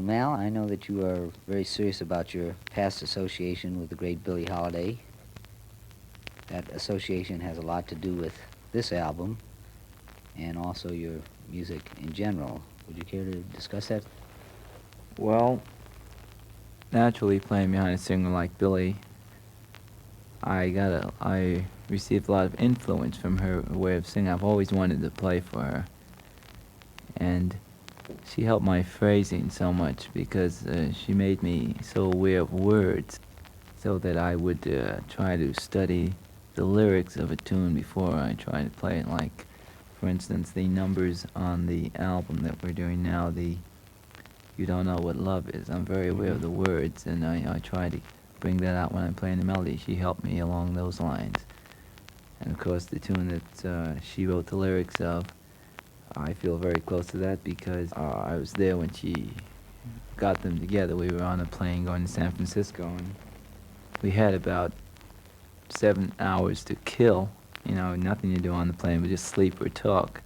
Mal, I know that you are very serious about your past association with the great Billie Holiday. That association has a lot to do with this album and also your music in general. Would you care to discuss that? Well, naturally, playing behind a singer like Billie, I received a lot of influence from her way of singing. I've always wanted to play for her, and she helped my phrasing so much because she made me so aware of words, so that I would try to study the lyrics of a tune before I try to play it. Like, for instance, the numbers on the album that we're doing now, the "You Don't Know What Love Is." I'm very aware of the words, and I try to bring that out when I'm playing the melody. She helped me along those lines. And of course, the tune that she wrote the lyrics of, I feel very close to that because I was there when she got them together. We were on a plane going to San Francisco, and we had about 7 hours to kill. You know, nothing to do on the plane but just sleep or talk.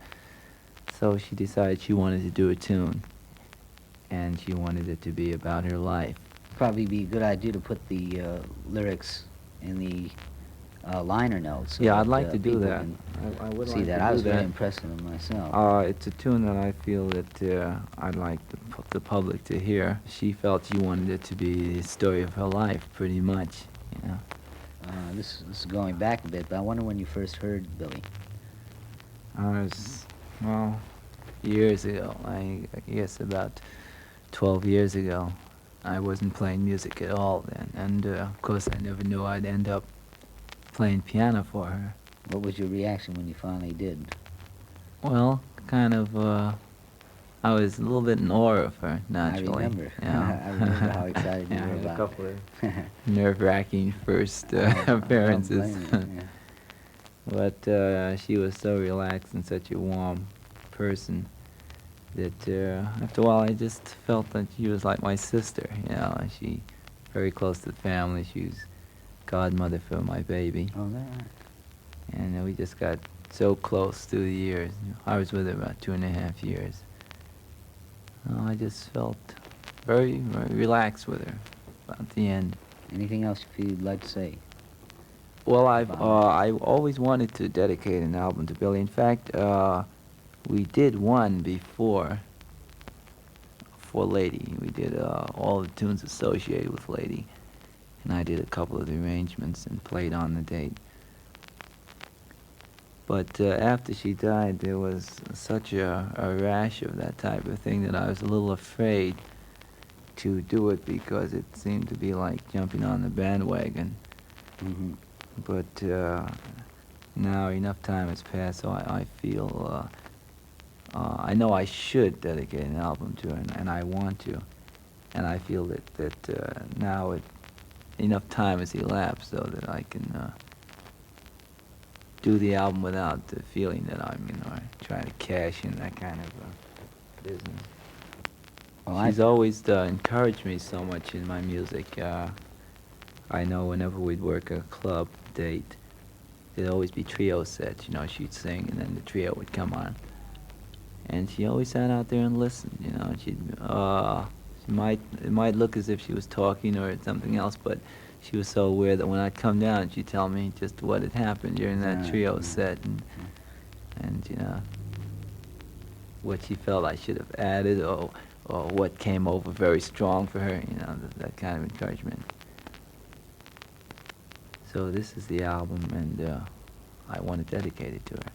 So she decided she wanted to do a tune, and she wanted it to be about her life. Probably be a good idea to put the lyrics in the liner notes. So Yeah, I'd that, like to do people that. can I would see like that. to I do was very that. impressed with them myself. It's a tune that I feel that I'd like the public to hear. She felt she wanted it to be the story of her life, pretty much, you know. This is going back a bit, but I wonder when you first heard Billie. I was, well, years ago. I guess about 12 years ago. I wasn't playing music at all then, and of course I never knew I'd end up playing piano for her. What was your reaction when you finally did? Well, kind of, I was a little bit in awe of her, naturally. I remember. Yeah. I remember how excited you Yeah, I were had about a couple it. of nerve-wracking first I don't appearances. blame you, yeah. But she was so relaxed and such a warm person that after a while I just felt that she was like my sister, you know. And she very close to the family. She was godmother for my baby. Oh, that. And we just got so close through the years. I was with her about 2.5 years. I just felt very, very relaxed with her about the end. Anything else you'd like to say? Well, I always wanted to dedicate an album to Billie. In fact, we did one before for Lady. We did all the tunes associated with Lady, and I did a couple of the arrangements and played on the date. But after she died, there was such a rash of that type of thing that I was a little afraid to do it because it seemed to be like jumping on the bandwagon. Mm-hmm. But now enough time has passed, so I feel, I know I should dedicate an album to her, and I want to. And I feel that now enough time has elapsed so that I can do the album without the feeling that I'm, trying to cash in that kind of business. Well, She's always encouraged me so much in my music. I know whenever we'd work a club date, there'd always be trio sets. She'd sing, and then the trio would come on. And she always sat out there and listened. It might look as if she was talking or something else, but she was so aware that when I'd come down, she'd tell me just what had happened during that trio set, and what she felt I should have added, or what came over very strong for her. That kind of encouragement. So this is the album, and I want to dedicate it to her.